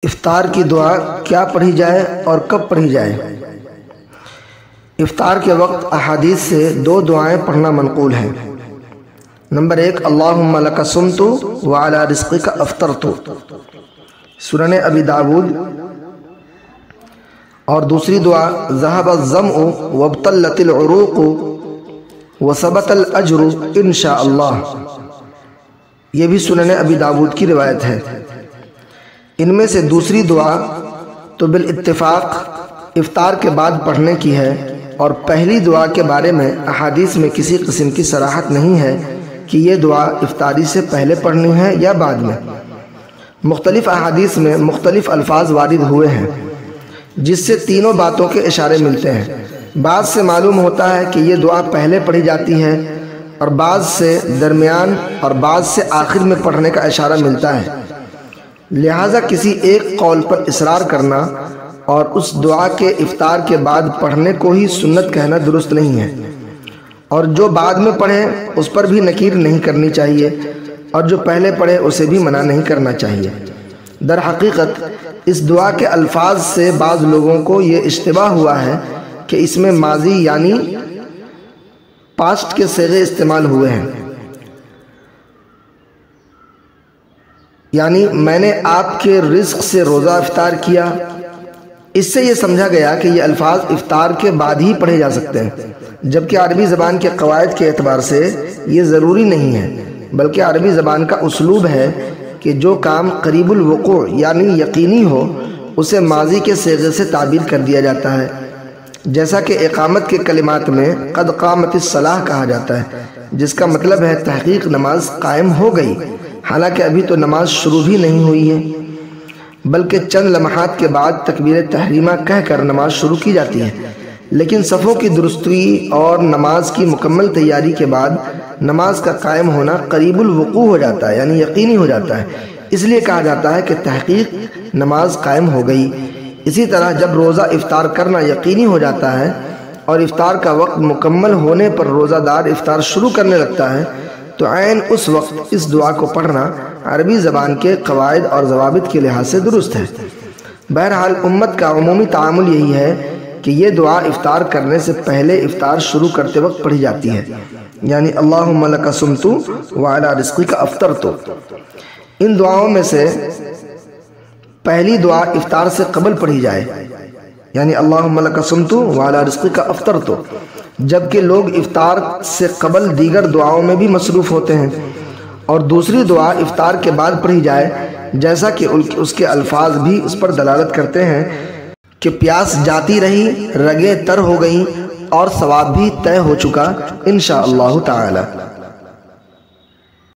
افطار کی دعا کیا پڑھی جائے اور کب پڑھی جائے؟ افطار کے وقت احادیث سے دو دعائیں پڑھنا منقول ہیں۔ نمبر 1، اللہم لک صمت وعلی رزقک افطرت، سنن ابی داود۔ اور دوسری دعا، ذہب الظمأ وابتلت العروق وثبت الاجر انشاءاللہ، یہ بھی سنن ابی داود کی روایت ہے۔ ان میں سے دوسری دعا تو بالاتفاق افطار کے بعد پڑھنے کی ہے، اور پہلی دعا کے بارے میں احادیث میں کسی قسم کی صراحت نہیں ہے کہ یہ دعا افطاری سے پہلے پڑھنی ہے یا بعد میں۔ مختلف احادیث میں مختلف الفاظ وارد ہوئے ہیں، جس سے تینوں باتوں کے اشارے ملتے ہیں۔ بعض سے معلوم ہوتا ہے کہ یہ دعا پہلے پڑھی جاتی ہے، اور بعض سے درمیان اور بعض سے آخر میں پڑھنے کا اشارہ ملتا ہے۔ لہٰذا کسی ایک قول پر اصرار کرنا اور اس دعا کے افطار کے بعد پڑھنے کو ہی سنت کہنا درست نہیں ہے، اور جو بعد میں پڑھے اس پر بھی نکیر نہیں کرنی چاہیے، اور جو پہلے پڑھے اسے بھی منع نہیں کرنا چاہیے۔ در حقیقت اس دعا کے الفاظ سے بعض لوگوں کو یہ اشتباہ ہوا ہے کہ اس میں ماضی یعنی پاسٹ کے صیغے استعمال ہوئے ہیں، یعنی میں نے آپ کے رزق سے روزہ افطار کیا۔ اس سے یہ سمجھا گیا کہ یہ الفاظ افطار کے بعد ہی پڑھے جا سکتے ہیں، جبکہ عربی زبان کے قواعد کے اعتبار سے یہ ضروری نہیں ہے، بلکہ عربی زبان کا اسلوب ہے کہ جو کام قریب الوقوع یعنی یقینی ہو اسے ماضی کے صیغے سے تعبیر کر دیا جاتا ہے، جیسا کہ اقامت کے کلمات میں قد قامت الصلاۃ کہا جاتا ہے، جس کا مطلب ہے تحقیق نماز قائم ہو گئی، حالانکہ ابھی تو نماز شروع بھی نہیں ہوئی ہے، بلکہ چند لمحات کے بعد تکبیر تحریمہ کہہ کر نماز شروع کی جاتی ہے۔ لیکن صفوں کی درستی اور نماز کی مکمل تیاری کے بعد نماز کا قائم ہونا قریب الوقوع ہو جاتا ہے، یعنی یقینی ہو جاتا ہے، اس لیے کہا جاتا ہے کہ تحقیق نماز قائم ہو گئی۔ اسی طرح جب روزہ افطار کرنا یقینی ہو جاتا ہے اور افطار کا وقت مکمل ہونے پر روزہ دار افطار شروع کرنے لگتا ہے، تو عین اس وقت اس دعا کو پڑھنا عربی زبان کے قواعد اور ضوابط کے لحاظ سے درست ہے۔ بہرحال امت کا عمومی تعامل یہی ہے کہ یہ دعا افطار کرنے سے پہلے افطار شروع کرتے وقت پڑھی جاتی ہے، یعنی اللہم لک صمت وعلی رزقک افطرت۔ ان دعاؤں میں سے پہلی دعا افطار سے قبل پڑھی جائے، یعنی اللہم لک صمت وعلی رزقک افطرت، جبکہ لوگ افطار سے قبل دیگر دعاؤں میں بھی مصروف ہوتے ہیں، اور دوسری دعا افطار کے بعد پڑھی جائے، جیسا کہ اس کے الفاظ بھی اس پر دلالت کرتے ہیں کہ پیاس جاتی رہی، رگیں تر ہو گئیں، اور ثواب بھی طے ہو چکا انشاءاللہ تعالی۔